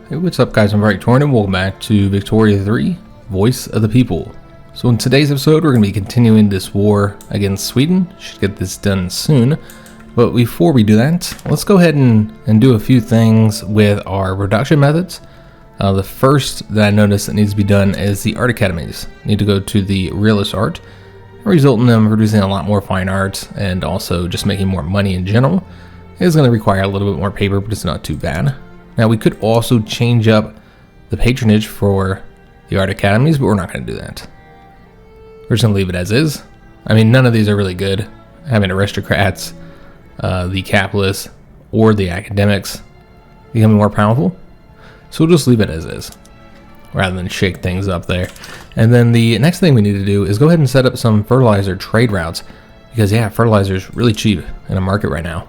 Hey, what's up guys, I'm Victorian and welcome back to Victoria 3, Voice of the People. So in today's episode we're going to be continuing this war against Sweden. Should get this done soon. But before we do that, let's go ahead and do a few things with our production methods. The first that I noticed that needs to be done is the art academies. Need to go to the realist art, result in them producing a lot more fine art and also just making more money in general. It is going to require a little bit more paper, but it's not too bad. Now we could also change up the patronage for the art academies, but we're not going to do that. We're just going to leave it as is. I mean, none of these are really good. Having aristocrats, the capitalists, or the academics becoming more powerful. So we'll just leave it as is, rather than shake things up there. And then the next thing we need to do is go ahead and set up some fertilizer trade routes. Because yeah, fertilizer is really cheap in the market right now.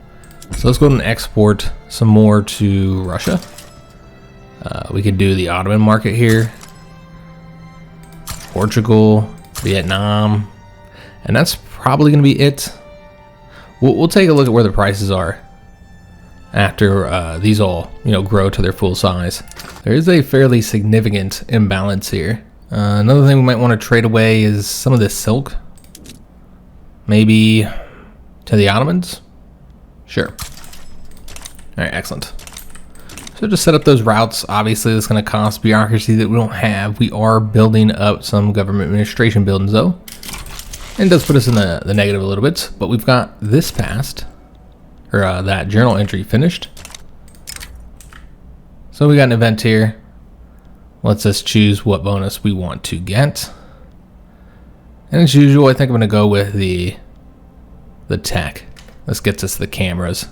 So let's go ahead and export some more to Russia. We could do the Ottoman market here, Portugal, Vietnam, and that's probably going to be it. We'll take a look at where the prices are after these all grow to their full size. There is a fairly significant imbalance here. Another thing we might want to trade away is some of this silk, maybe to the Ottomans. Sure. All right, excellent. So just set up those routes. Obviously, that's going to cost bureaucracy that we don't have. We are building up some government administration buildings, though. And it does put us in the negative a little bit. But we've got this passed, or that journal entry finished. So we got an event here. Lets us choose what bonus we want to get. And as usual, I think I'm going to go with the tech. This gets us the cameras,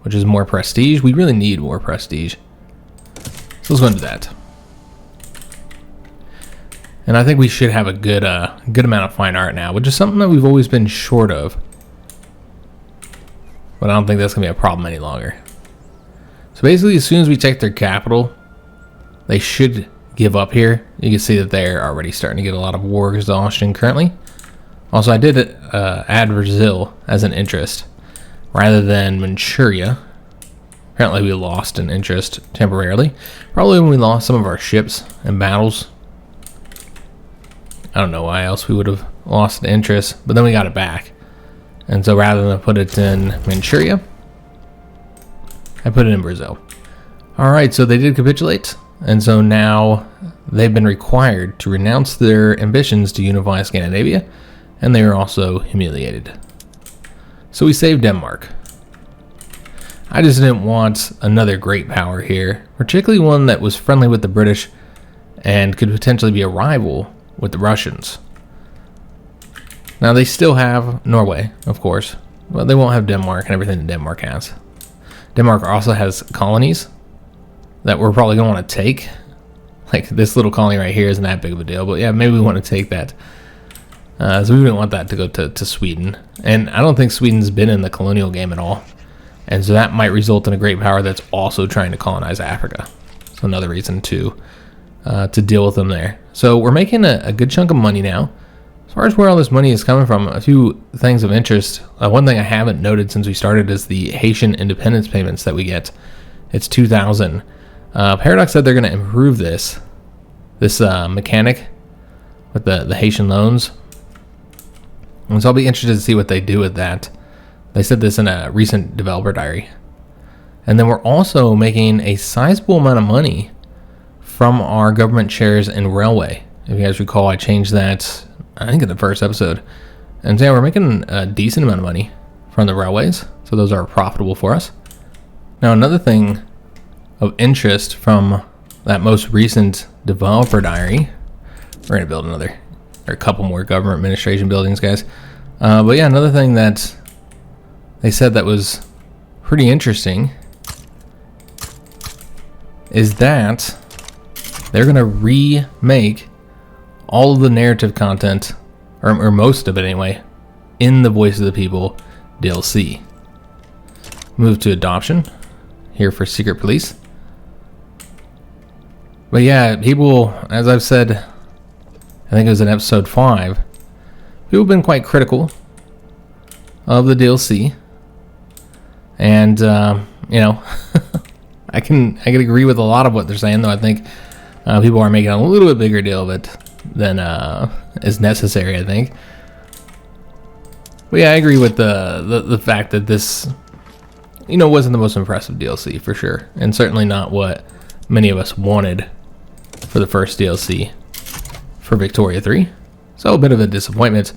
which is more prestige. We really need more prestige. So let's go into that. And I think we should have a good amount of fine art now, which is something that we've always been short of. But I don't think that's going to be a problem any longer. So basically, as soon as we take their capital, they should give up here. You can see that they're already starting to get a lot of war exhaustion currently. Also, I did add Brazil as an interest rather than Manchuria. Apparently we lost an interest temporarily. Probably when we lost some of our ships in battles. I don't know why else we would have lost an interest, but then we got it back. And so rather than put it in Manchuria, I put it in Brazil. Alright, so they did capitulate. And so now they've been required to renounce their ambitions to unify Scandinavia. And they are also humiliated. So we saved Denmark. I just didn't want another great power here, particularly one that was friendly with the British and could potentially be a rival with the Russians. Now they still have Norway, of course, but they won't have Denmark and everything that Denmark has. Denmark also has colonies that we're probably going to want to take. Like this little colony right here isn't that big of a deal, but yeah, maybe we want to take that. So we wouldn't want that to go to Sweden. And I don't think Sweden's been in the colonial game at all. And so that might result in a great power that's also trying to colonize Africa. So another reason to deal with them there. So we're making a good chunk of money now. As far as where all this money is coming from, a few things of interest. One thing I haven't noted since we started is the Haitian independence payments that we get. It's 2,000. Paradox said they're going to improve this mechanic with the Haitian loans. And so I'll be interested to see what they do with that. They said this in a recent developer diary. And then we're also making a sizable amount of money from our government shares in railway. If you guys recall, I changed that, I think in the first episode. And so yeah, we're making a decent amount of money from the railways. So those are profitable for us. Now another thing of interest from that most recent developer diary, we're going to build a couple more government administration buildings, guys. But yeah, another thing that they said that was pretty interesting is that they're going to remake all of the narrative content, or most of it anyway, in the Voice of the People DLC. Move to adoption here for Secret Police. But yeah, people, as I've said, I think it was in episode 5, people have been quite critical of the DLC. And, I can agree with a lot of what they're saying, though. I think people are making a little bit bigger deal of it than is necessary, I think. But yeah, I agree with the fact that this, wasn't the most impressive DLC for sure, and certainly not what many of us wanted for the first DLC for Victoria 3. So a bit of a disappointment.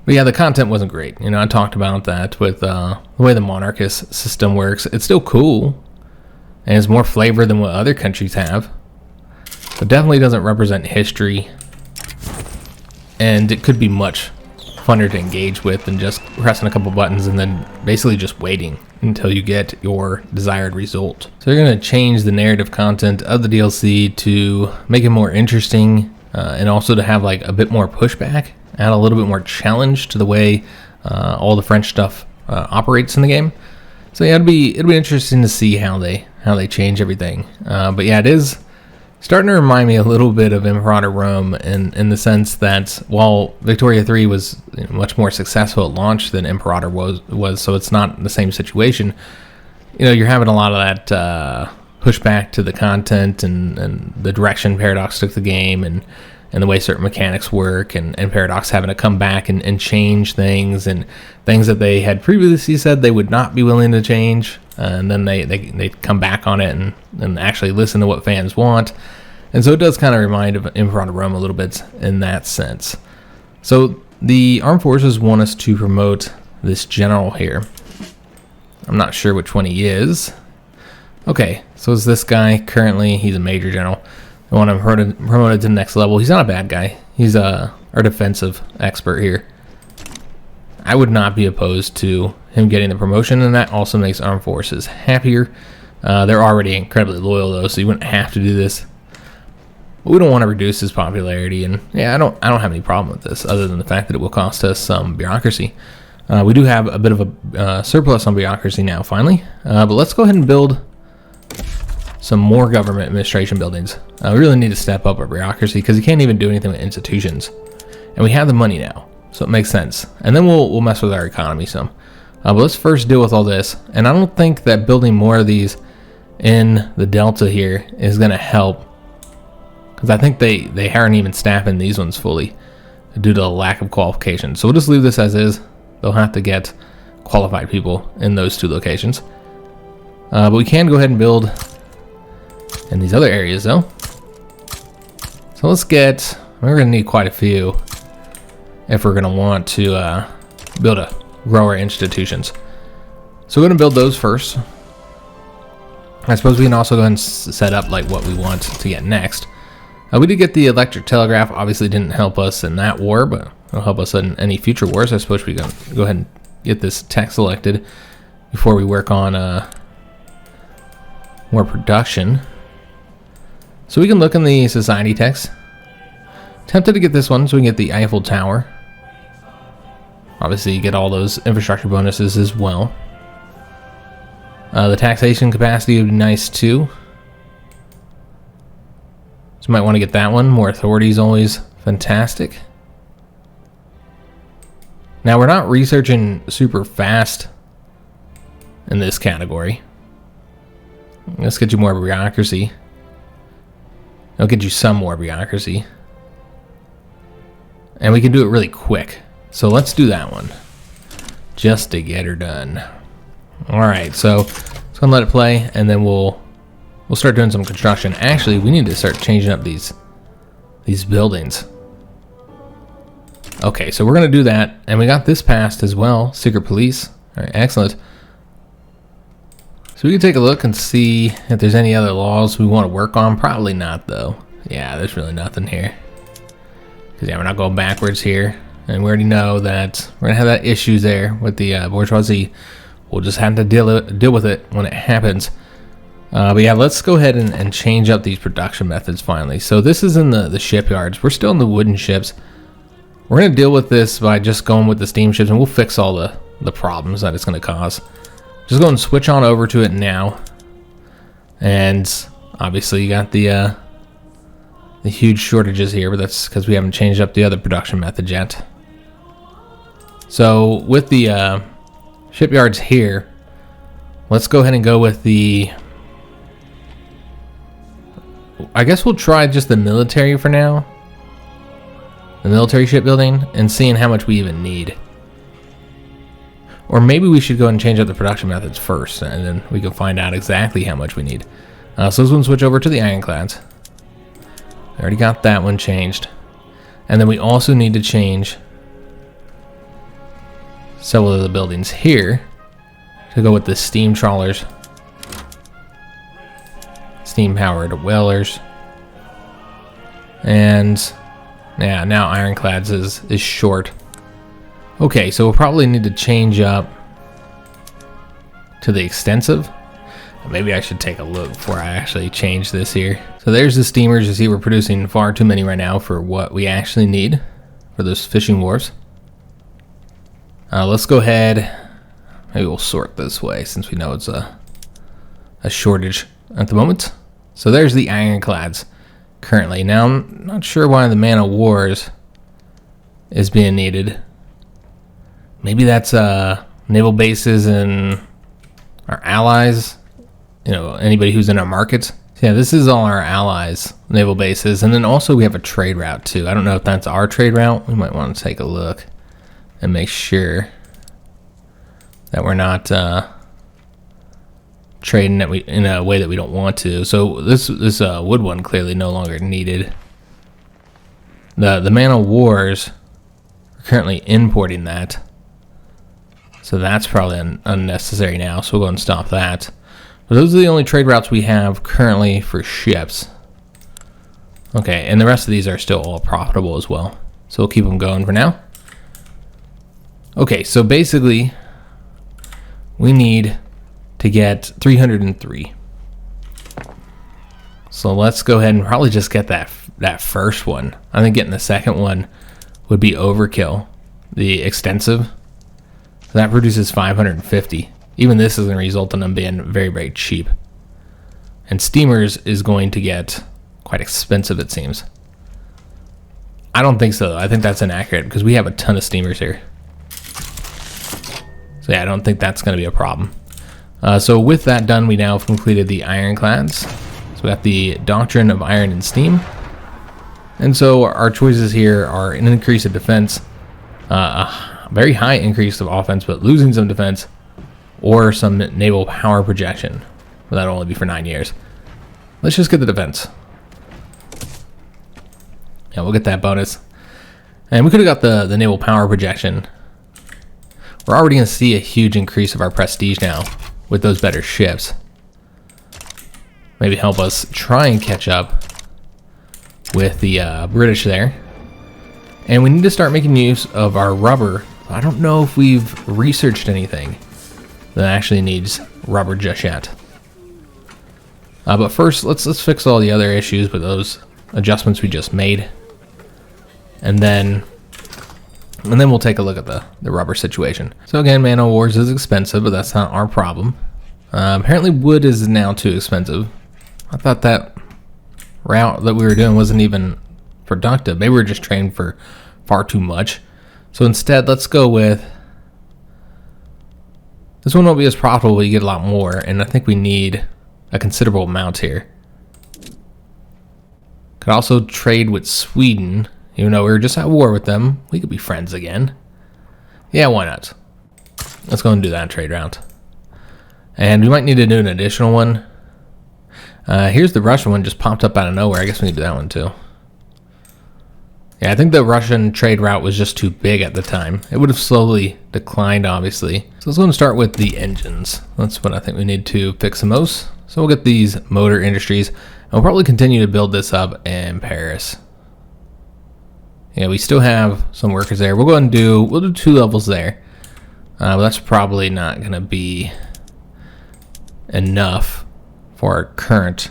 But yeah, the content wasn't great. I talked about that with the way the monarchist system works. It's still cool, and it's more flavor than what other countries have, but definitely doesn't represent history, and it could be much funner to engage with than just pressing a couple buttons and then basically just waiting until you get your desired result. So they're going to change the narrative content of the DLC to make it more interesting, and also to have like a bit more pushback, add a little bit more challenge to the way all the French stuff operates in the game. So yeah, it'll be interesting to see how they change everything. But yeah, it is starting to remind me a little bit of Imperator Rome in the sense that while Victoria 3 was much more successful at launch than Imperator was, so it's not the same situation. You're having a lot of that pushback to the content and the direction Paradox took the game and the way certain mechanics work, and Paradox having to come back and change things, and things that they had previously said they would not be willing to change, and then they come back on it and actually listen to what fans want. And so it does kind of remind of Imperator Rome a little bit in that sense. So the armed forces want us to promote this general here. I'm not sure which one he is. Okay, so it's this guy. Currently, he's a major general. I want him promoted to the next level. He's not a bad guy. He's our defensive expert here. I would not be opposed to him getting the promotion, and that also makes armed forces happier. They're already incredibly loyal, though, so you wouldn't have to do this. But we don't want to reduce his popularity, and yeah, I don't have any problem with this, other than the fact that it will cost us some bureaucracy. We do have a bit of a surplus on bureaucracy now, finally. But let's go ahead and build some more government administration buildings. We really need to step up our bureaucracy because you can't even do anything with institutions. And we have the money now, so it makes sense. And then we'll mess with our economy some. But let's first deal with all this. And I don't think that building more of these in the Delta here is going to help, because I think they aren't even staffing these ones fully due to a lack of qualifications. So we'll just leave this as is. They'll have to get qualified people in those two locations. But we can go ahead and build in these other areas though. So let's get, we're going to need quite a few if we're going to want to build a grower institutions. So we're going to build those first. I suppose we can also go ahead and set up like what we want to get next. We did get the electric telegraph. Obviously didn't help us in that war, but it'll help us in any future wars. I suppose we can go ahead and get this tech selected before we work on more production. So we can look in the society text. Tempted to get this one so we can get the Eiffel Tower. Obviously you get all those infrastructure bonuses as well. The taxation capacity would be nice too. So you might want to get that one. More authority is always fantastic. Now we're not researching super fast in this category. Let's get you more bureaucracy. I'll get you some more bureaucracy. And we can do it really quick. So let's do that one, just to get her done. Alright, so let's go and let it play, and then we'll start doing some construction. Actually, we need to start changing up these buildings. Okay, so we're going to do that, and we got this passed as well, secret police. Alright, excellent. So we can take a look and see if there's any other laws we want to work on. Probably not, though. Yeah, there's really nothing here. Because, yeah, we're not going backwards here. And we already know that we're going to have that issue there with the bourgeoisie. We'll just have to deal with it when it happens. But yeah, let's go ahead and change up these production methods finally. So this is in the shipyards. We're still in the wooden ships. We're going to deal with this by just going with the steamships, and we'll fix all the problems that it's going to cause. Just go and switch on over to it now. And obviously you got the huge shortages here, but that's because we haven't changed up the other production methods yet. So with the shipyards here, let's go ahead and go with the I guess we'll try just the military for now. The military shipbuilding, and seeing how much we even need. Or maybe we should go and change up the production methods first, and then we can find out exactly how much we need. So let's go and switch over to the ironclads. I already got that one changed. And then we also need to change several of the buildings here to go with the steam trawlers, steam powered whalers, and yeah, now ironclads is short. Okay, so we'll probably need to change up to the extensive. Maybe I should take a look before I actually change this here. So there's the steamers. You see we're producing far too many right now for what we actually need for those fishing wharves. Let's go ahead. Maybe we'll sort this way since we know it's a shortage at the moment. So there's the ironclads currently. Now I'm not sure why the man of wars is being needed. Maybe that's naval bases and our allies. You know, anybody who's in our markets. So yeah, this is all our allies' naval bases. And then also we have a trade route too. I don't know if that's our trade route. We might want to take a look and make sure that we're not trading that in a way that we don't want to. So this wood one clearly no longer needed. The man of wars, we're currently importing that. So that's probably unnecessary now. So we'll go and stop that. But those are the only trade routes we have currently for ships. Okay, and the rest of these are still all profitable as well. So we'll keep them going for now. Okay, so basically we need to get 303. So let's go ahead and probably just get that first one. I think getting the second one would be overkill. The extensive. That produces 550. Even this is going to result in them being very, very cheap. And steamers is going to get quite expensive, it seems. I don't think so, though. I think that's inaccurate because we have a ton of steamers here. So yeah, I don't think that's going to be a problem. So with that done, we now have completed the ironclads. So we got the doctrine of iron and steam. And so our choices here are an increase of defense, a very high increase of offense, but losing some defense, or some naval power projection. Well, that'll only be for 9 years. Let's just get the defense. Yeah, we'll get that bonus. And we could have got the naval power projection. We're already going to see a huge increase of our prestige now with those better ships. Maybe help us try and catch up with the British there. And we need to start making use of our rubber. I don't know if we've researched anything that actually needs rubber just yet. But first, let's fix all the other issues with those adjustments we just made. And then we'll take a look at the rubber situation. So again, Man of Wars is expensive, but that's not our problem. Apparently wood is now too expensive. I thought that route that we were doing wasn't even productive. Maybe we were just trading for far too much. So instead, let's go with... This one won't be as profitable, but you get a lot more, and I think we need a considerable amount here. Could also trade with Sweden. Even though we were just at war with them, we could be friends again. Yeah, why not? Let's go and do that trade route. And we might need to do an additional one. Here's the Russian one, just popped up out of nowhere. I guess we need to do that one too. Yeah, I think the Russian trade route was just too big at the time. It would have slowly declined, obviously. So let's go and start with the engines. That's what I think we need to fix the most. So we'll get these motor industries, and we'll probably continue to build this up in Paris. Yeah, we still have some workers there. We'll go ahead and we'll do 2 levels there. But that's probably not going to be enough for our current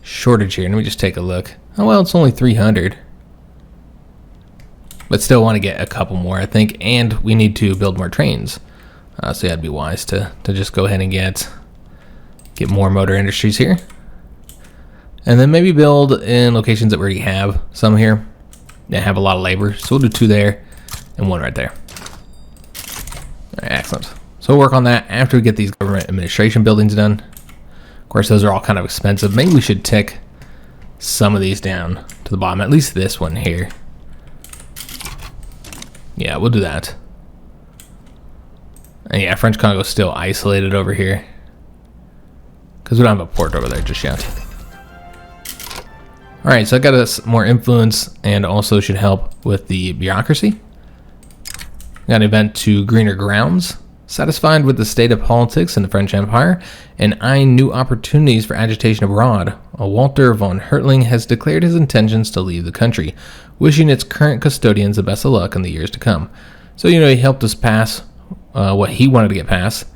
shortage here. Let me just take a look. Oh, well, it's only 300. But still want to get a couple more, I think. And we need to build more trains. So yeah, it'd be wise to just go ahead and get more motor industries here. And then maybe build in locations that we already have some here. That have a lot of labor. So we'll do 2 there and 1 right there. All right, excellent. So we'll work on that after we get these government administration buildings done. Of course, those are all kind of expensive. Maybe we should tick some of these down to the bottom, at least this one here. Yeah, we'll do that. And yeah, French Congo is still isolated over here because we don't have a port over there just yet. All right, so I got us more influence and also should help with the bureaucracy. Got an event to greener grounds. Satisfied with the state of politics in the French Empire and eyeing new opportunities for agitation abroad, Walter von Hertling has declared his intentions to leave the country, wishing its current custodians the best of luck in the years to come. So, you know, he helped us pass what he wanted to get passed,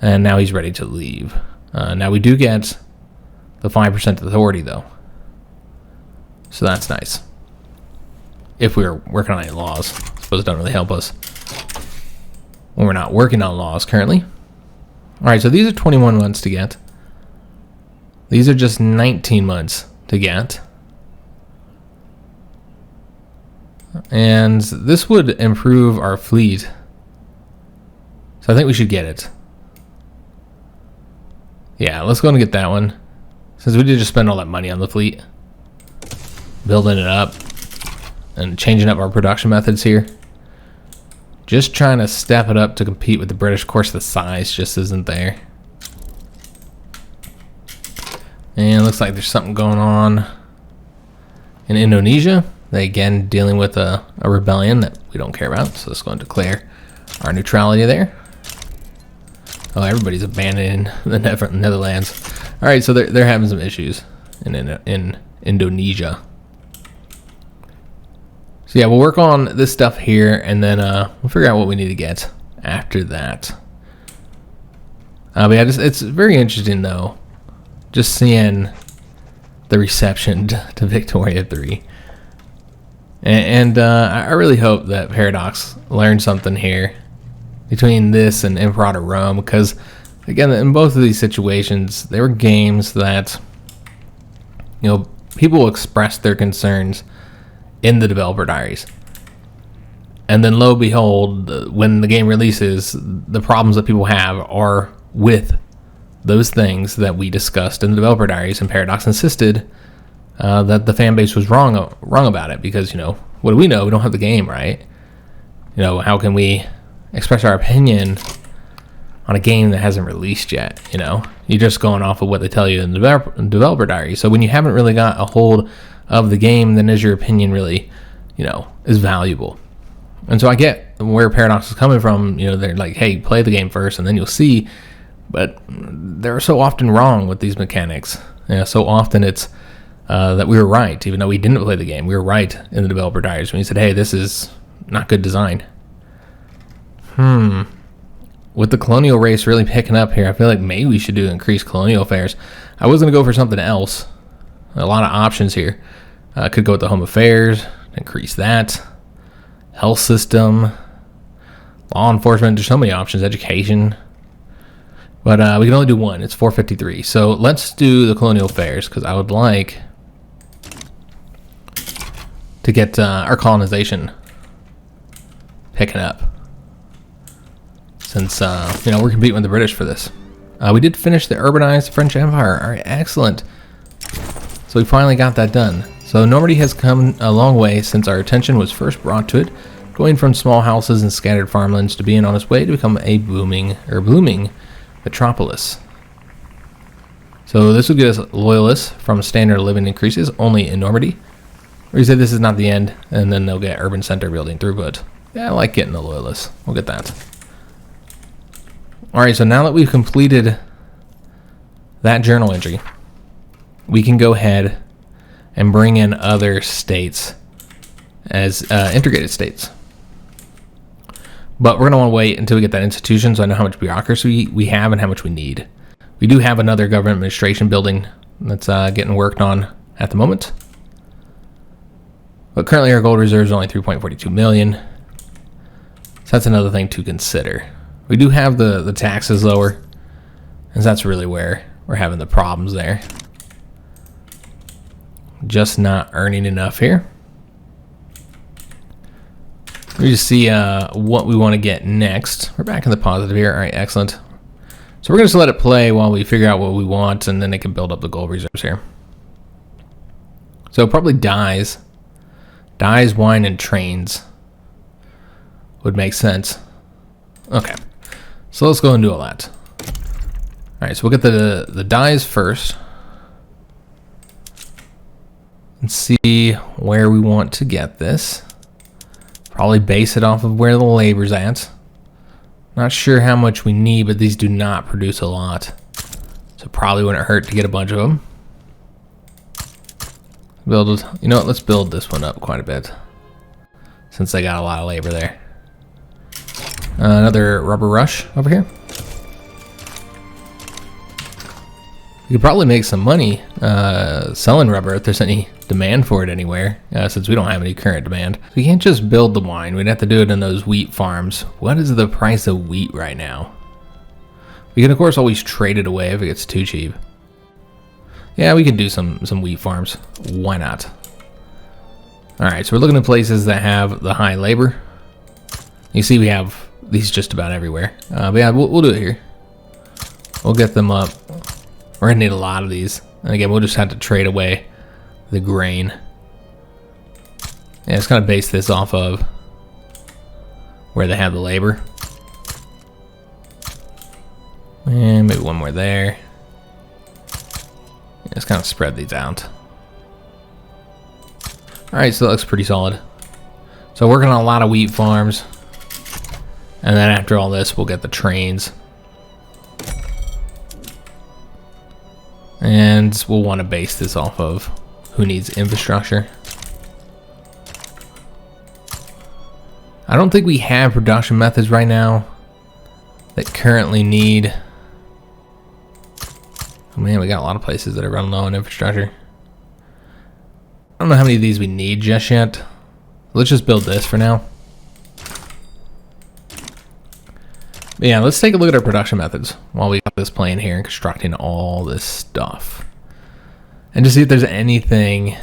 and now he's ready to leave. Now we do get the 5% authority, though. So that's nice. If we were working on any laws, I suppose it doesn't really help us when we're not working on laws currently. All right, so these are 21 months to get. These are just 19 months to get. And this would improve our fleet. So I think we should get it. Yeah, let's go and get that one. Since we did just spend all that money on the fleet. Building it up. And changing up our production methods here. Just trying to step it up to compete with the British. Of course, the size just isn't there. And it looks like there's something going on in Indonesia. They again dealing with a rebellion that we don't care about. So let's go and declare our neutrality there. Oh, everybody's abandoning the Netherlands. All right, so they're having some issues in Indonesia. So yeah, we'll work on this stuff here, and then we'll figure out what we need to get after that. But yeah, it's very interesting, though, just seeing the reception to Victoria III. And I really hope that Paradox learned something here between this and Imperator Rome, because, again, in both of these situations, they were games that, you know, people expressed their concerns in the developer diaries, and then lo and behold, when the game releases, the problems that people have are with those things that we discussed in the developer diaries, and Paradox insisted that the fan base was wrong about it, because, you know, what do we know? We don't have the game, right? You know, how can we express our opinion on a game that hasn't released yet? You know, you're just going off of what they tell you in the developer diary. So when you haven't really got a hold of the game, then is your opinion really, you know, is valuable? And so I get where Paradox is coming from. You know, they're like, hey, play the game first and then you'll see. But they're so often wrong with these mechanics. You know, so often it's that we were right, even though we didn't play the game. We were right in the developer diaries when we said, hey, this is not good design. With the colonial race really picking up here, I feel like maybe we should do increased colonial affairs. I was going to go for something else. A lot of options here. Could go with the home affairs, increase that. Health system, law enforcement, there's so many options, education. But we can only do one, it's 453. So let's do the colonial affairs, because I would like to get our colonization picking up. Since, you know, we're competing with the British for this. We did finish the urbanized French Empire. All right, excellent. So we finally got that done. So Normandy has come a long way since our attention was first brought to it, going from small houses and scattered farmlands to being on its way to become a blooming metropolis. So this will get us loyalists from standard of living increases only in Normandy. Or you say this is not the end, and then they'll get urban center building throughput. Yeah, I like getting the loyalists. We'll get that. All right, so now that we've completed that journal entry, we can go ahead and bring in other states as integrated states. But we're going to want to wait until we get that institution so I know how much bureaucracy we have and how much we need. We do have another government administration building that's getting worked on at the moment. But currently our gold reserve is only 3.42 million. So that's another thing to consider. We do have the taxes lower, and that's really where we're having the problems there. Just not earning enough here. We just see what we want to get next. We're back in the positive here. All right, excellent. So we're going to just let it play while we figure out what we want, and then it can build up the gold reserves here. So probably dyes. Dyes, wine, and trains would make sense. Okay. So let's go and do all that. Alright, so we'll get the dyes first. And see where we want to get this. Probably base it off of where the labor's at. Not sure how much we need, but these do not produce a lot. So probably wouldn't hurt to get a bunch of them. Build, you know what, let's build this one up quite a bit. Since they got a lot of labor there. Another rubber rush over here. You could probably make some money selling rubber if there's any demand for it anywhere, since we don't have any current demand. We can't just build the wine. We'd have to do it in those wheat farms. What is the price of wheat right now? We can, of course, always trade it away if it gets too cheap. Yeah, we can do some wheat farms. Why not? All right, so we're looking at places that have the high labor. You see we have these just about everywhere. But yeah, we'll do it here. We'll get them up. We're gonna need a lot of these. And again, we'll just have to trade away the grain. Yeah, it's gonna base this off of where they have the labor. And maybe one more there. Yeah, just kind of spread these out. Alright, so that looks pretty solid. So working on a lot of wheat farms. And then after all this, we'll get the trains. And we'll want to base this off of who needs infrastructure. I don't think we have production methods right now that currently need... Oh man, we got a lot of places that are running low on infrastructure. I don't know how many of these we need just yet. Let's just build this for now. But yeah, let's take a look at our production methods while we got this playing here and constructing all this stuff. And to see if there's anything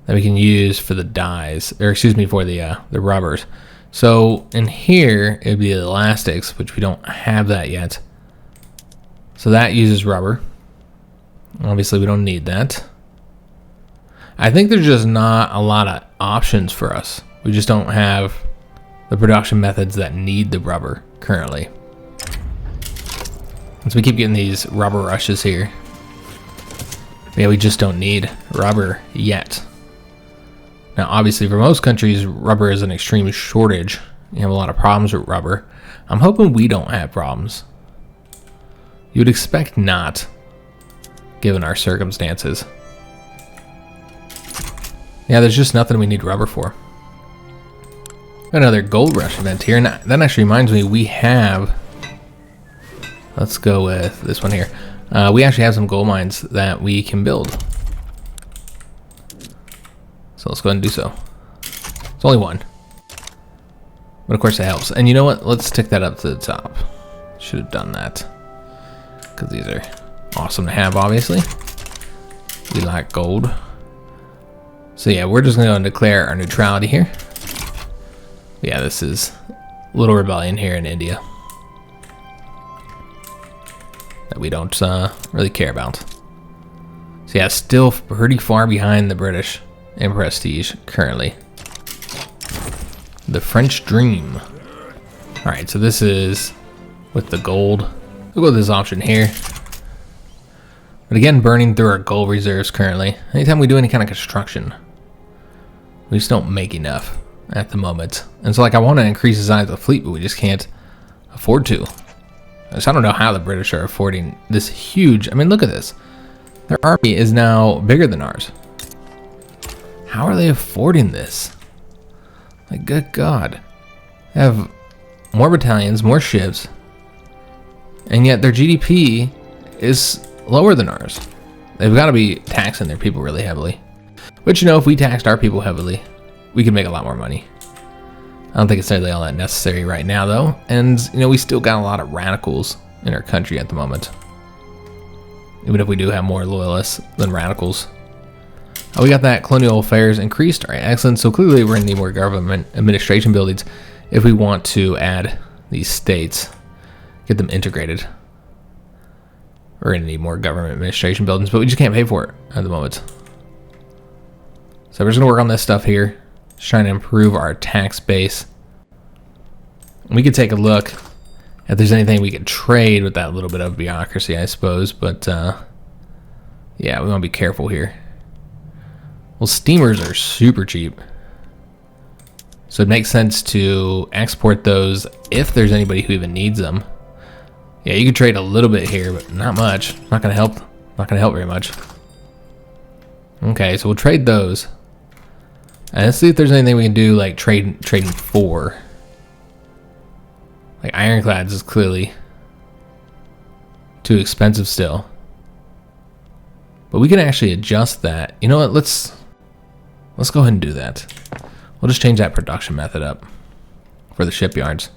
that we can use for the dyes, or excuse me, for the rubbers. So in here, it'd be the elastics, which we don't have that yet. So that uses rubber. Obviously, we don't need that. I think there's just not a lot of options for us. We just don't have the production methods that need the rubber currently. And so we keep getting these rubber rushes here. Yeah, we just don't need rubber yet. Now, obviously, for most countries, rubber is an extreme shortage. You have a lot of problems with rubber. I'm hoping we don't have problems. You would expect not, given our circumstances. Yeah, there's just nothing we need rubber for. Another gold rush event here, and that actually reminds me, we have... Let's go with this one here. We actually have some gold mines that we can build. So let's go ahead and do so. It's only one. But of course it helps. And you know what? Let's tick that up to the top. Should have done that. Because these are awesome to have, obviously. We like gold. So yeah, we're just going to go and declare our neutrality here. Yeah, this is a little rebellion here in India that we don't really care about. So yeah, still pretty far behind the British in prestige currently. The French Dream. Alright, so this is with the gold. We'll go with this option here. But again, burning through our gold reserves currently. Anytime we do any kind of construction, we just don't make enough at the moment. And so like I want to increase the size of the fleet, but we just can't afford to. So I don't know how the British are affording this huge... I mean, look at this. Their army is now bigger than ours. How are they affording this? Like, good God. They have more battalions, more ships, and yet their GDP is lower than ours. They've got to be taxing their people really heavily. But you know, if we taxed our people heavily, we could make a lot more money. I don't think it's necessarily all that necessary right now, though. And, you know, we still got a lot of radicals in our country at the moment. Even if we do have more loyalists than radicals. We got that colonial affairs increased. All right, excellent. So clearly we're going to need more government administration buildings if we want to add these states, get them integrated. We're going to need more government administration buildings, but we just can't pay for it at the moment. So we're just gonna work on this stuff here, just trying to improve our tax base. We could take a look if there's anything we could trade with that little bit of bureaucracy, I suppose, but yeah, we want to be careful here. Well, steamers are super cheap, so it makes sense to export those if there's anybody who even needs them. Yeah, you can trade a little bit here, but not much. Not gonna help. Not gonna help very much. Okay, so we'll trade those. And let's see if there's anything we can do, like trading for. Like ironclads is clearly too expensive still. But we can actually adjust that. You know what? Let's go ahead and do that. We'll just change that production method up for the shipyards.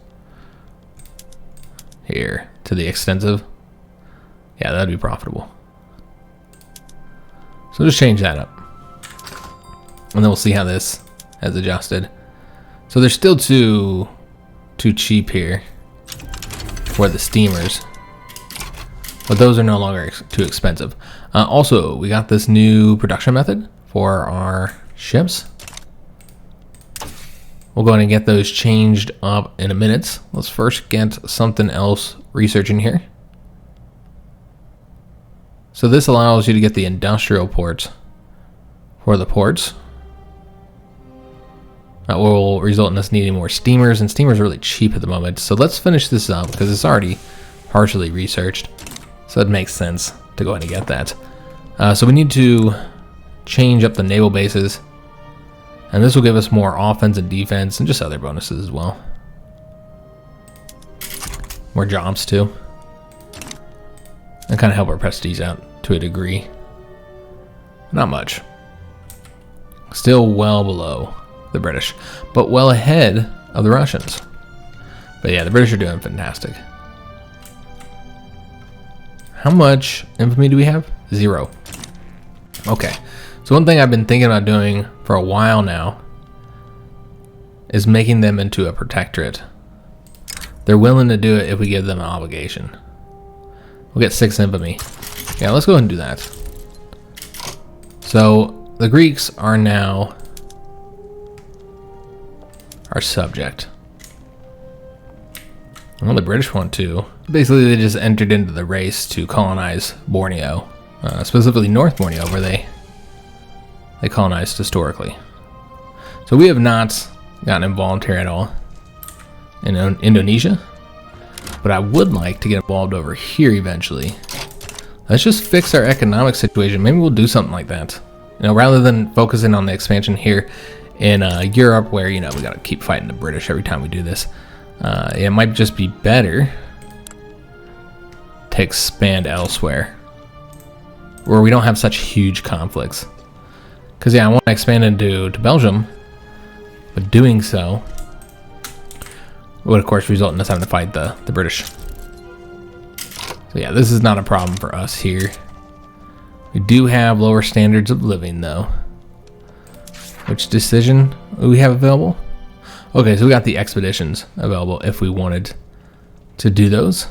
Here to the extensive. Yeah, that'd be profitable. So just change that up. And then we'll see how this has adjusted. So they're still too cheap here for the steamers, but those are no longer too expensive. Also, we got this new production method for our ships. We'll go ahead and get those changed up in a minute. Let's first get something else researching here. So this allows you to get the industrial ports for the ports. That will result in us needing more steamers, and steamers are really cheap at the moment. So let's finish this up because it's already partially researched. So it makes sense to go ahead and get that. So we need to change up the naval bases, and this will give us more offense and defense and just other bonuses as well. More jobs too. And kind of help our prestige out to a degree. Not much. Still well below the British, but well ahead of the Russians. But yeah, the British are doing fantastic. How much infamy do we have? 0. Okay, so one thing I've been thinking about doing for a while now is making them into a protectorate. They're willing to do it if we give them an obligation. We'll get 6 infamy. Yeah, let's go ahead and do that. So the Greeks are now our subject. Well, the British want to. Basically, they just entered into the race to colonize Borneo, specifically North Borneo, where they colonized historically. So we have not gotten involved here at all in Indonesia, but I would like to get involved over here eventually. Let's just fix our economic situation. Maybe we'll do something like that. You know, rather than focusing on the expansion here in Europe, where, you know, we got to keep fighting the British every time we do this. It might just be better to expand elsewhere, where we don't have such huge conflicts. Because yeah, I want to expand into Belgium, but doing so would of course result in us having to fight the British. So yeah, this is not a problem for us here. We do have lower standards of living though. Which decision do we have available? Okay, so we got the expeditions available if we wanted to do those.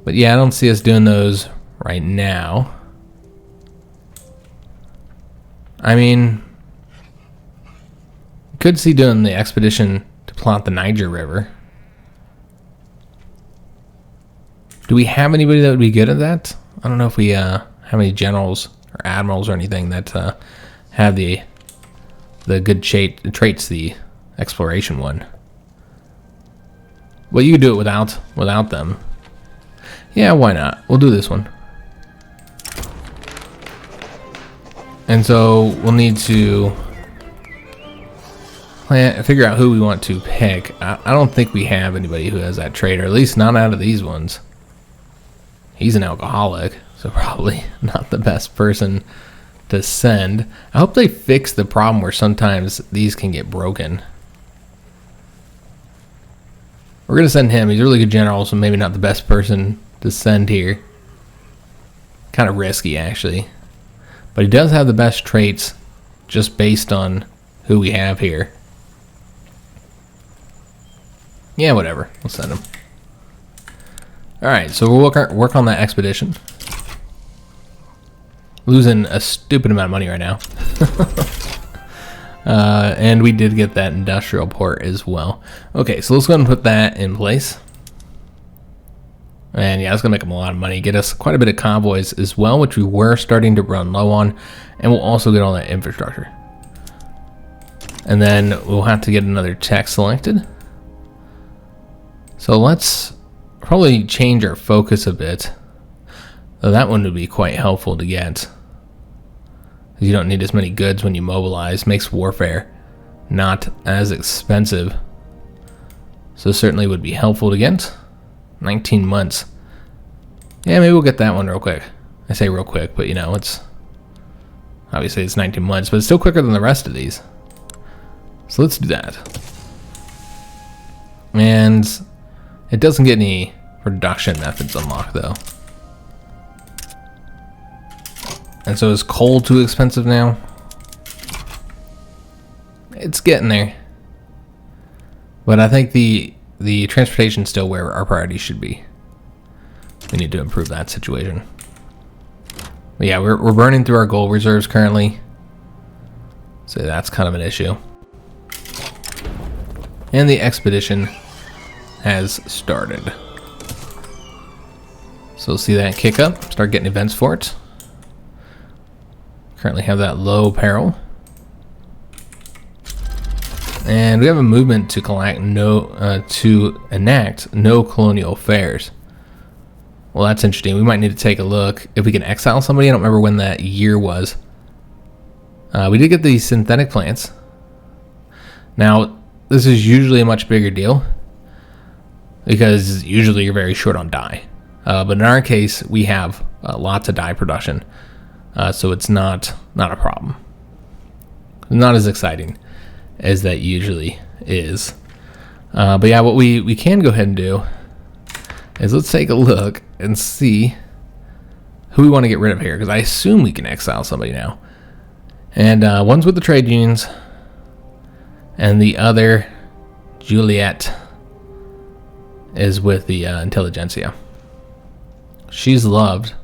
But yeah, I don't see us doing those right now. I mean, could see doing the expedition to plot the Niger River. Do we have anybody that would be good at that? I don't know if we have any generals or admirals or anything that have the good traits, the exploration one. Well, you could do it without them. Yeah, why not? We'll do this one. And so we'll need to figure out who we want to pick. I don't think we have anybody who has that trait, or at least not out of these ones. He's an alcoholic, so probably not the best person to send. I hope they fix the problem where sometimes these can get broken. We're going to send him. He's a really good general, so maybe not the best person to send here. Kind of risky, actually. But he does have the best traits just based on who we have here. Yeah, whatever. We'll send him. Alright, so we'll work on that expedition. losing a stupid amount of money right now. And we did get that industrial port as well. Okay, so let's go ahead and put that in place. And yeah, it's going to make them a lot of money. Get us quite a bit of convoys as well, which we were starting to run low on. And we'll also get all that infrastructure. And then we'll have to get another tech selected. So let's probably change our focus a bit. Though that one would be quite helpful to get. You don't need as many goods when you mobilize. Makes warfare not as expensive. So certainly would be helpful to get. 19 months. Yeah, maybe we'll get that one real quick. I say real quick, but you know, it's obviously it's 19 months, but it's still quicker than the rest of these. So let's do that. And it doesn't get any production methods unlocked though. And so is coal too expensive now? It's getting there. But I think the transportation's still where our priority should be. We need to improve that situation. But yeah, we're burning through our gold reserves currently. So that's kind of an issue. And the expedition has started. So we'll see that kick up, start getting events for it. Currently have that low peril. And we have a movement to enact no colonial affairs. Well, that's interesting. We might need to take a look if we can exile somebody. I don't remember when that year was. We did get these synthetic plants. Now, this is usually a much bigger deal because usually you're very short on dye. But in our case, we have lots of dye production, so it's not a problem. Not as exciting as that usually is. But yeah, what we can go ahead and do is let's take a look and see who we want to get rid of here, because I assume we can exile somebody now. And one's with the trade unions, and the other, Juliet, is with the intelligentsia. She's loved.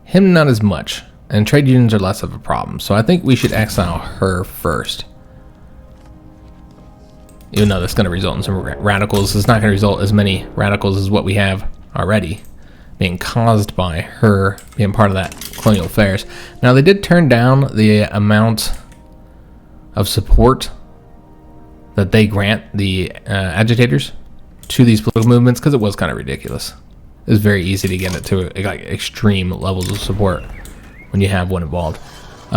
Him not as much, and trade unions are less of a problem. So I think we should exile her first. Even though that's going to result in some radicals, it's not going to result as many radicals as what we have already, being caused by her being part of that colonial affairs. Now, they did turn down the amount of support that they grant the agitators to these political movements, because it was kind of ridiculous. It was very easy to get it to like extreme levels of support when you have one involved.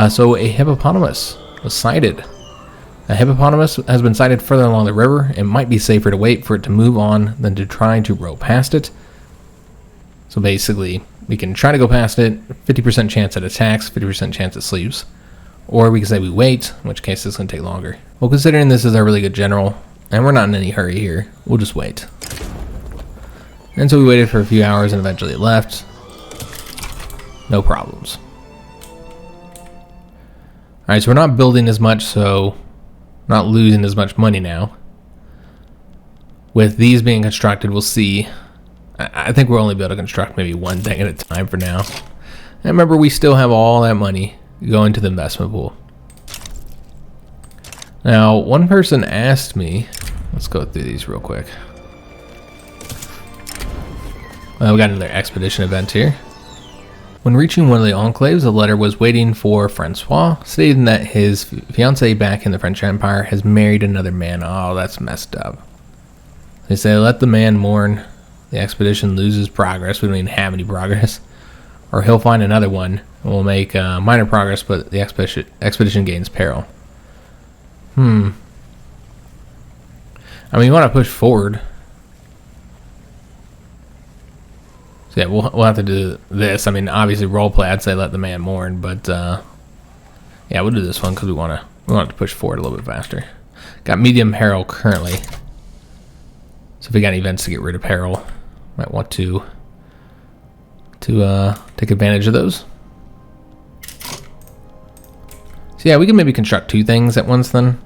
So a hippopotamus was sighted. A hippopotamus has been sighted further along the river. It might be safer to wait for it to move on than to try to row past it. So basically, we can try to go past it, 50% chance it attacks, 50% chance it sleeps. Or we can say we wait, in which case it's going to take longer. Well, considering this is a really good general, and we're not in any hurry here, we'll just wait. And so we waited for a few hours and eventually it left. No problems. Alright, so we're not building as much, so not losing as much money now. With these being constructed, we'll see. I think we'll only be able to construct maybe one thing at a time for now. And remember, we still have all that money going to the investment pool. Now, one person asked me, let's go through these real quick. We got another expedition event here. When reaching one of the enclaves, a letter was waiting for Francois, stating that his fiancée back in the French Empire has married another man. Oh, that's messed up. They say, let the man mourn. The expedition loses progress. We don't even have any progress. Or he'll find another one. And we'll make minor progress, but the expedition gains peril. I mean, you want to push forward. So yeah, we'll have to do this. I mean, obviously roleplay, I'd say let the man mourn, but yeah, we'll do this one because we want to push forward a little bit faster. Got medium peril currently, so if we got any events to get rid of peril, might want to take advantage of those. So yeah, we can maybe construct two things at once then.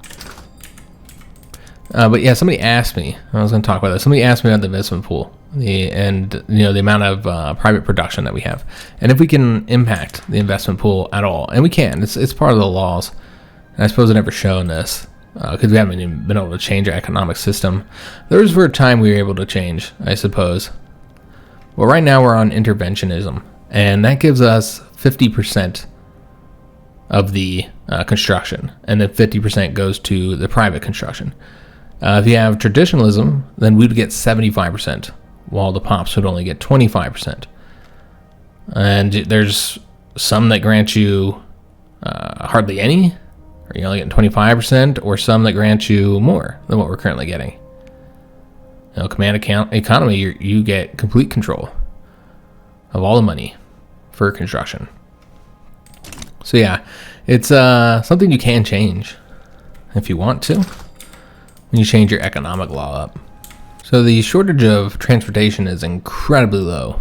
But yeah, somebody asked me, I was going to talk about this. Somebody asked me about the investment pool and the amount of private production that we have, and if we can impact the investment pool at all. And we can. It's part of the laws. And I suppose I've never shown this because we haven't even been able to change our economic system. There was for a time we were able to change, I suppose. Well, right now we're on interventionism, and that gives us 50% of the construction, and then 50% goes to the private construction. If you have traditionalism, then we'd get 75%, while the pops would only get 25%. And there's some that grant you hardly any, or you're only getting 25%, or some that grant you more than what we're currently getting. Command economy, you get complete control of all the money for construction. So yeah, it's something you can change if you want to when you change your economic law up. So the shortage of transportation is incredibly low.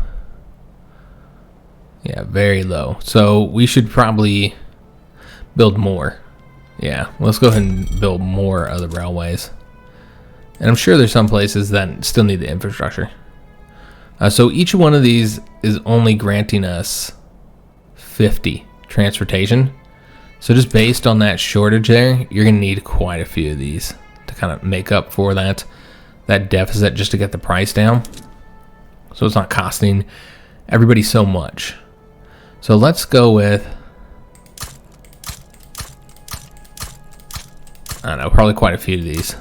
Yeah, very low. So we should probably build more. Yeah, let's go ahead and build more of the railways. And I'm sure there's some places that still need the infrastructure. So each one of these is only granting us 50 transportation. So just based on that shortage there, you're going to need quite a few of these to kind of make up for that deficit, just to get the price down. So it's not costing everybody so much. So let's go with, I don't know, probably quite a few of these.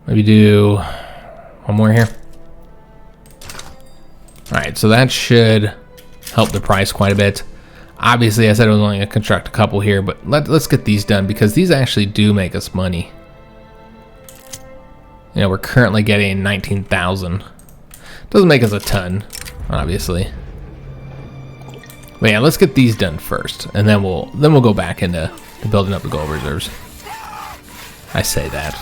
Maybe do one more here. Alright, so that should help the price quite a bit. Obviously, I said I was only going to construct a couple here, but let's get these done, because these actually do make us money. We're currently getting 19,000. Doesn't make us a ton, obviously. But yeah, let's get these done first, and then we'll go back into building up the gold reserves. I say that.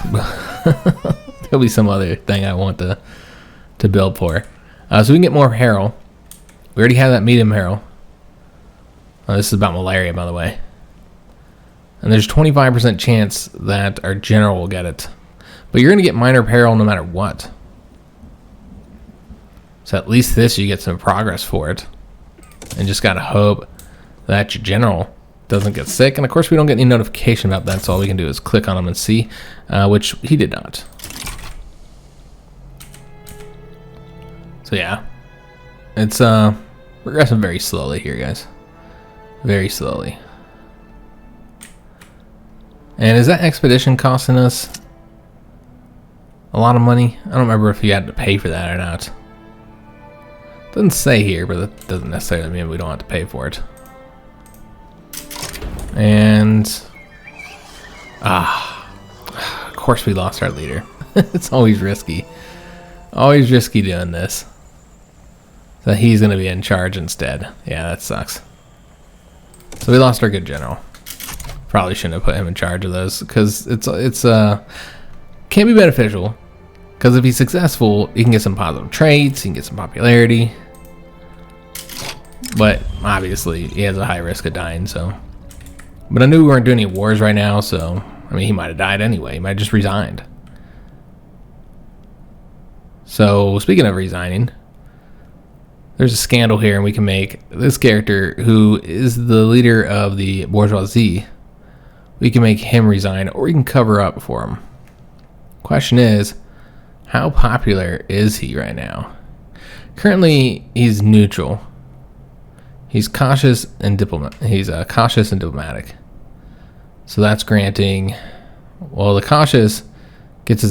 There'll be some other thing I want to build for. So we can get more apparel. We already have that medium apparel. This is about malaria, by the way. And there's 25% chance that our general will get it. But you're going to get minor apparel no matter what. So at least this, you get some progress for it. And just got to hope that your general doesn't get sick. And of course, we don't get any notification about that, so all we can do is click on him and see, which he did not. So yeah, it's progressing very slowly here, guys. Very slowly. And is that expedition costing us a lot of money? I don't remember if you had to pay for that or not. Doesn't say here, but that doesn't necessarily mean we don't have to pay for it. And of course we lost our leader. It's always risky. Always risky doing this. So he's going to be in charge instead. Yeah, that sucks. So we lost our good general. Probably shouldn't have put him in charge of those, because it's can be beneficial. Because if he's successful, he can get some positive traits, he can get some popularity. But obviously, he has a high risk of dying, so. But I knew we weren't doing any wars right now, so I mean, he might have died anyway. He might have just resigned. So speaking of resigning, there's a scandal here, and we can make this character, who is the leader of the bourgeoisie, we can make him resign, or we can cover up for him. Question is, how popular is he right now? Currently, he's neutral. He's cautious and diplomatic. So that's granting. Well, the cautious gets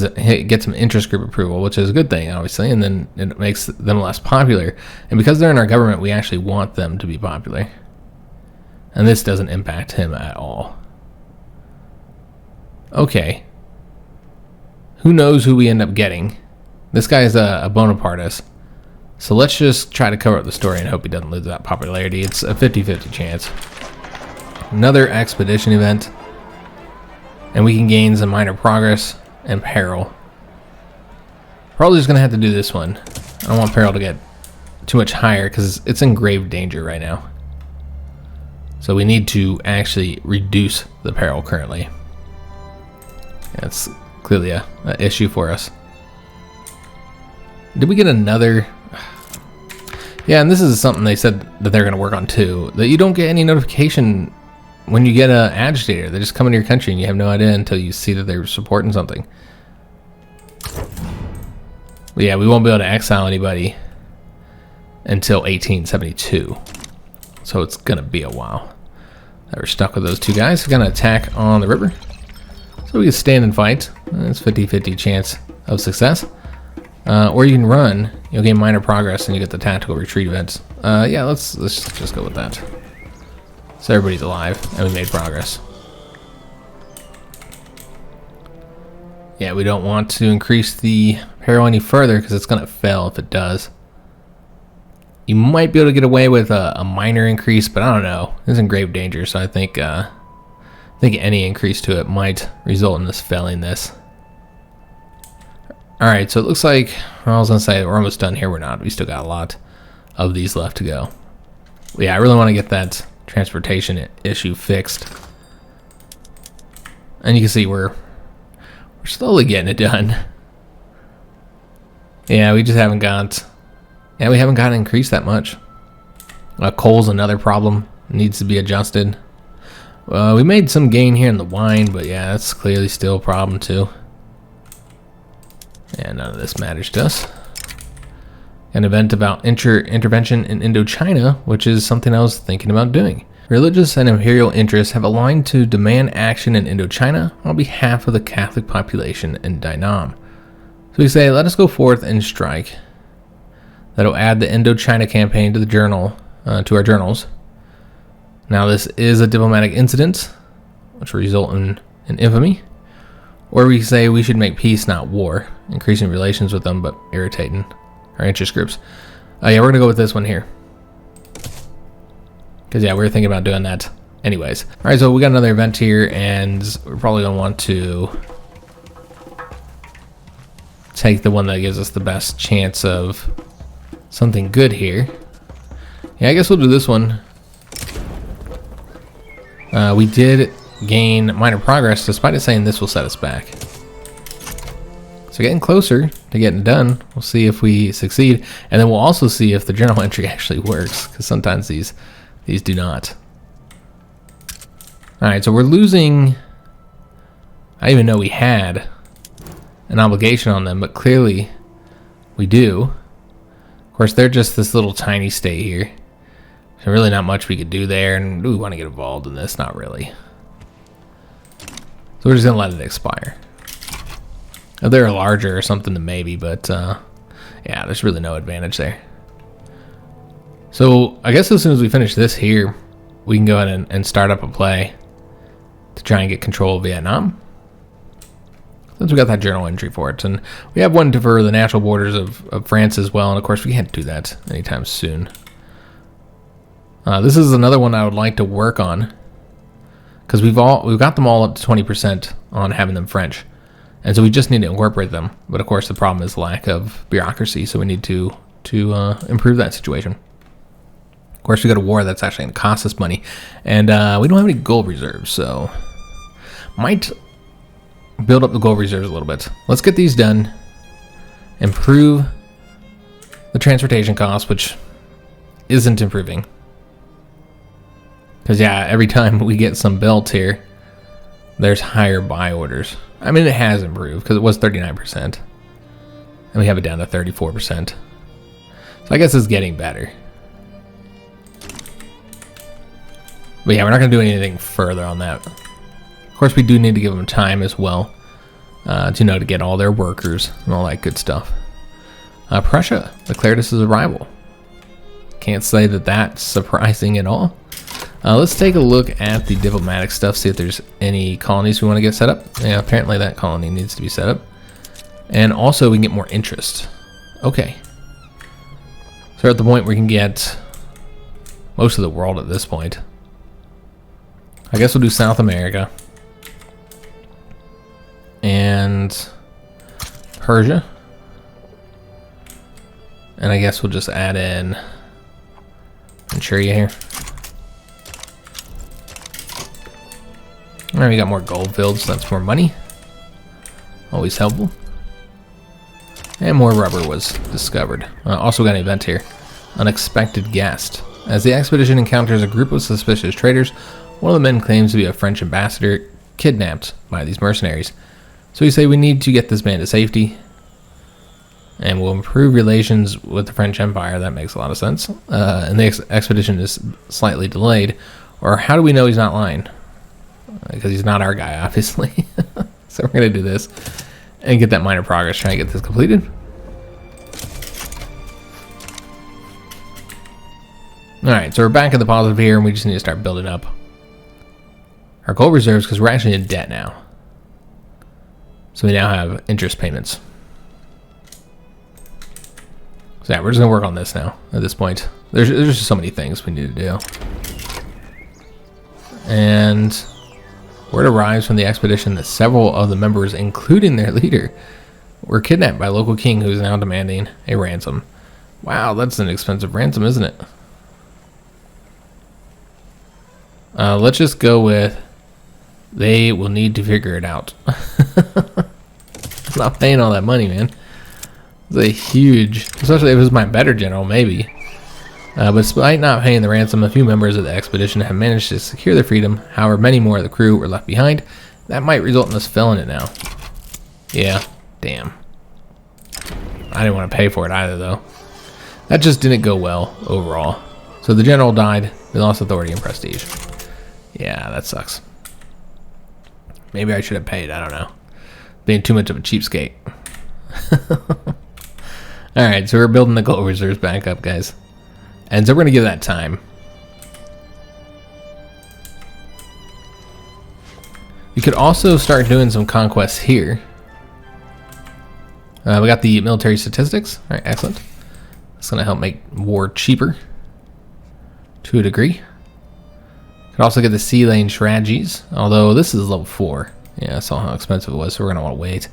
some interest group approval, which is a good thing, obviously, and then it makes them less popular. And because they're in our government, we actually want them to be popular. And this doesn't impact him at all. Okay. Who knows who we end up getting? This guy is a Bonapartist. So let's just try to cover up the story and hope he doesn't lose that popularity. It's a 50-50 chance. Another expedition event. And we can gain some minor progress and peril. Probably just going to have to do this one. I don't want peril to get too much higher because it's in grave danger right now. So we need to actually reduce the peril currently. That's clearly a issue for us. Did we get another? Yeah, and this is something they said that they're going to work on too. That you don't get any notification when you get an agitator. They just come into your country and you have no idea until you see that they're supporting something. But yeah, we won't be able to exile anybody until 1872. So it's going to be a while that we're stuck with those two guys. We're going to attack on the river. So we can stand and fight. It's 50-50 chance of success. Or you can run. You'll gain minor progress and you get the tactical retreat events. Yeah, let's just go with that. So everybody's alive and we made progress. Yeah, we don't want to increase the peril any further because it's going to fail if it does. You might be able to get away with a minor increase, but I don't know. It's in grave danger, so I think any increase to it might result in us failing this. Alright, so it looks like, well, I was going to say we're almost done here. We're not. We still got a lot of these left to go. But yeah, I really want to get that transportation issue fixed. And you can see we're slowly getting it done. Yeah, we just haven't got... Yeah, we haven't gotten increased that much. Coal's another problem. It needs to be adjusted. We made some gain here in the wine, but yeah, that's clearly still a problem too. And none of this matters to us. An event about intervention in Indochina, which is something I was thinking about doing. Religious and imperial interests have aligned to demand action in Indochina on behalf of the Catholic population in Dynam. So we say, let us go forth and strike. That'll add the Indochina campaign to the journal, to our journals. Now this is a diplomatic incident, which will result in infamy. Or we say we should make peace, not war, increasing relations with them, but irritating our interest groups. Yeah, we're gonna go with this one here. Because yeah, we were thinking about doing that anyways. All right, so we got another event here, and we're probably gonna want to take the one that gives us the best chance of something good here. Yeah, I guess we'll do this one. We did gain minor progress, despite it saying this will set us back. So getting closer to getting done. We'll see if we succeed, and then we'll also see if the journal entry actually works, because sometimes these do not. All right, so we're losing. I didn't even know we had an obligation on them, but clearly we do. Of course, they're just this little tiny state here. So really not much we could do there, and do we want to get involved in this? Not really. So we're just going to let it expire. If they're larger or something, then maybe, but yeah, there's really no advantage there. So I guess as soon as we finish this here, we can go ahead and start up a play to try and get control of Vietnam. Since we got that journal entry for it, and we have one for the natural borders of France as well, and of course we can't do that anytime soon. This is another one I would like to work on, because we've got them all up to 20% on having them French, and so we just need to incorporate them. But of course the problem is lack of bureaucracy, so we need to improve that situation. Of course we got a war that's actually going to cost us money, and we don't have any gold reserves, so might build up the gold reserves a little bit. Let's get these done. Improve the transportation cost, which isn't improving. Because yeah, every time we get some built here, there's higher buy orders. I mean, it has improved because it was 39%. And we have it down to 34%. So I guess it's getting better. But yeah, we're not going to do anything further on that. Of course, we do need to give them time as well, to get all their workers and all that good stuff. Prussia declared us as a rival. Can't say that that's surprising at all. Let's take a look at the diplomatic stuff, see if there's any colonies we want to get set up. Yeah, apparently that colony needs to be set up. And also we can get more interest. Okay. So we're at the point where we can get most of the world at this point. I guess we'll do South America. And Persia. And I guess we'll just add in Manchuria here. Alright, we got more gold fields, so that's more money. always helpful. And more rubber was discovered. Also got an event here. Unexpected guest. As the expedition encounters a group of suspicious traders, one of the men claims to be a French ambassador kidnapped by these mercenaries. So we say we need to get this man to safety, and we'll improve relations with the French Empire. That makes a lot of sense. And the expedition is slightly delayed. Or how do we know he's not lying? Because he's not our guy, obviously. So we're going to do this and get that minor progress, trying to get this completed. Alright, so we're back in the positive here, and we just need to start building up our gold reserves, because we're actually in debt now. So we now have interest payments. So yeah, we're just going to work on this now at this point. There's just so many things we need to do. And word arrives from the expedition that several of the members, including their leader, were kidnapped by a local king who is now demanding a ransom. Wow, that's an expensive ransom, isn't it? Let's just go with they will need to figure it out. I'm not paying all that money, man. It's a huge, especially if it was my better general, maybe. But despite not paying the ransom, a few members of the expedition have managed to secure their freedom. However, many more of the crew were left behind. That might result in us filling it now. Yeah, damn. I didn't want to pay for it either, though. That just didn't go well overall. So the general died. We lost authority and prestige. Yeah, that sucks. Maybe I should have paid. I don't know. Being too much of a cheapskate. Alright, so we're building the gold reserves back up, guys. And so we're going to give that time. We could also start doing some conquests here. We got the military statistics. Alright, excellent. It's going to help make war cheaper. To a degree. Could also get the sea lane strategies. Although this is level 4. Yeah, I saw how expensive it was, so we're going to want to wait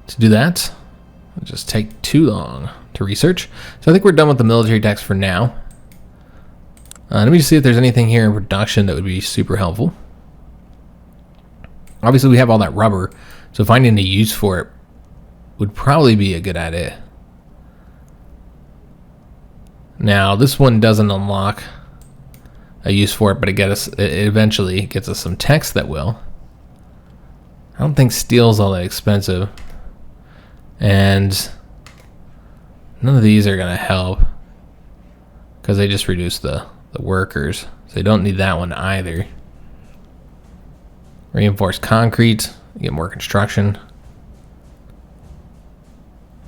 to do that. It'll just take too long to research. So I think we're done with the military decks for now. Let me just see if there's anything here in production that would be super helpful. Obviously we have all that rubber, so finding a use for it would probably be a good idea. Now this one doesn't unlock a use for it, but it eventually gets us some text that will. I don't think steel's all that expensive. And none of these are going to help because they just reduce the workers. So you don't need that one either. Reinforced concrete, you get more construction.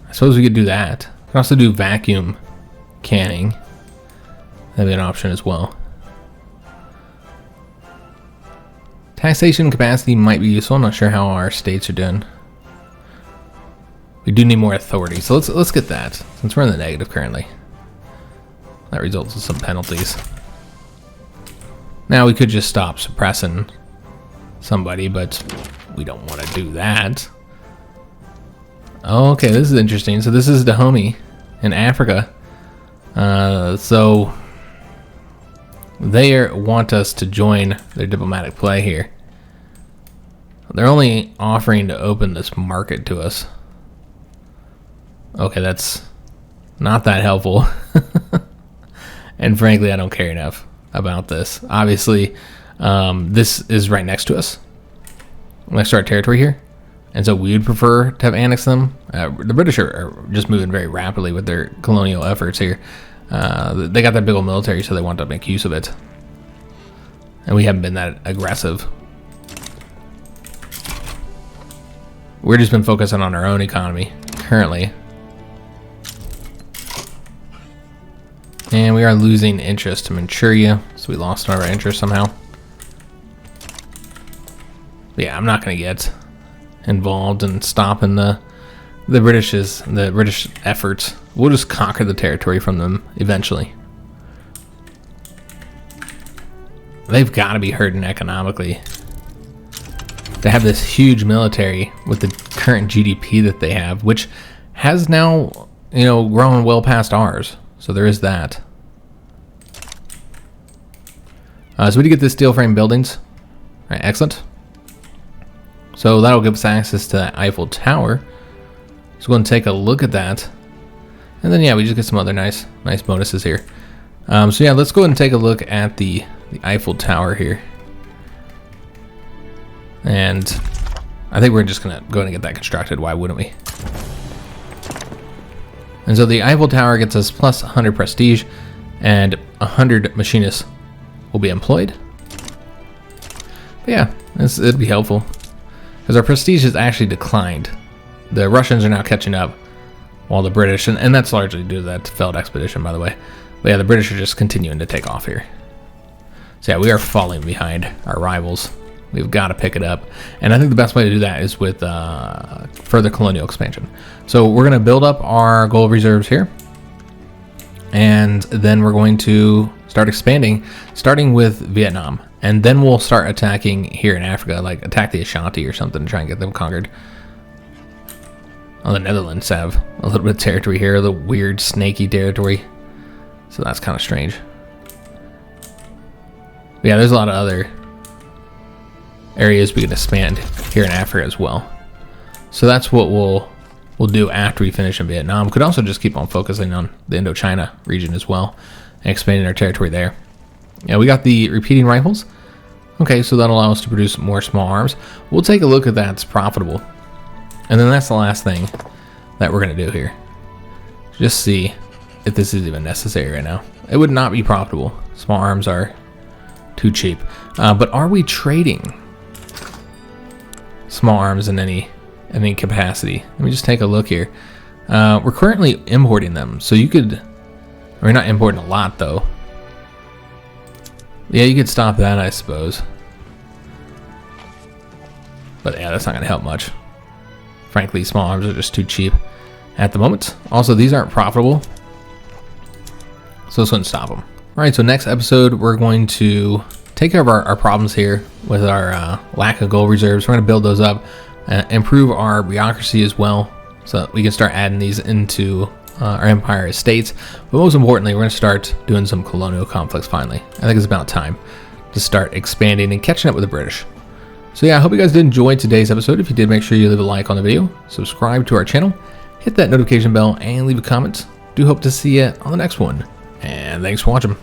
I suppose we could do that. We can also do vacuum canning. That'd be an option as well. Taxation capacity might be useful. I'm not sure how our states are doing. We do need more authority, so let's get that, since we're in the negative currently. That results in some penalties. Now we could just stop suppressing somebody, but we don't want to do that. Okay, this is interesting. So this is Dahomey in Africa. So they want us to join their diplomatic play here. They're only offering to open this market to us. Okay, that's not that helpful. And frankly, I don't care enough about this. Obviously, this is right next to us. Next to our territory here. And so we would prefer to have annexed them. The British are just moving very rapidly with their colonial efforts here. They got that big old military, so they want to make use of it. And we haven't been that aggressive. We've just been focusing on our own economy currently. And we are losing interest to Manchuria, so we lost our interest somehow. But yeah, I'm not going to get involved in stopping the British efforts. We'll just conquer the territory from them eventually. They've got to be hurting economically to have this huge military with the current GDP that they have, which has now, grown well past ours. So there is that. So we did get the steel frame buildings. All right, excellent. So that'll give us access to that Eiffel Tower. So go and take a look at that. And then yeah, we just get some other nice bonuses here. So yeah, let's go ahead and take a look at the Eiffel Tower here. And I think we're just gonna go ahead and get that constructed. Why wouldn't we? And so the Eiffel Tower gets us plus 100 prestige, and 100 machinists will be employed. But yeah, it'd be helpful because our prestige has actually declined. The Russians are now catching up, while the British, and that's largely due to that failed expedition, by the way. But yeah, the British are just continuing to take off here. So yeah, we are falling behind our rivals. We've got to pick it up. And I think the best way to do that is with further colonial expansion. So we're going to build up our gold reserves here. And then we're going to start expanding, starting with Vietnam. And then we'll start attacking here in Africa, like attack the Aponte or something to try and get them conquered. Oh, the Netherlands have a little bit of territory here, the weird snaky territory. So that's kind of strange. But yeah, there's a lot of other areas we can expand here in Africa as well. So that's what we'll do after we finish in Vietnam. We could also just keep on focusing on the Indochina region as well and expanding our territory there. Yeah, we got the repeating rifles. Okay, so that'll allow us to produce more small arms. We'll take a look at that. It's profitable. And then that's the last thing that we're going to do here. Just see if this is even necessary right now. It would not be profitable. Small arms are too cheap. But are we trading small arms in any capacity? Let me just take a look here. We're currently importing them, so you could, we're not importing a lot though. Yeah, you could stop that, I suppose. But yeah, that's not going to help much. Frankly, small arms are just too cheap at the moment. Also, these aren't profitable, so this wouldn't stop them. All right, so next episode, we're going to take care of our problems here with our lack of gold reserves. We're going to build those up, improve our bureaucracy as well, so that we can start adding these into our empire estates. But most importantly, we're going to start doing some colonial conflicts finally. I think it's about time to start expanding and catching up with the British. So yeah, I hope you guys did enjoy today's episode. If you did, make sure you leave a like on the video, subscribe to our channel, hit that notification bell, and leave a comment. Do hope to see you on the next one. And thanks for watching.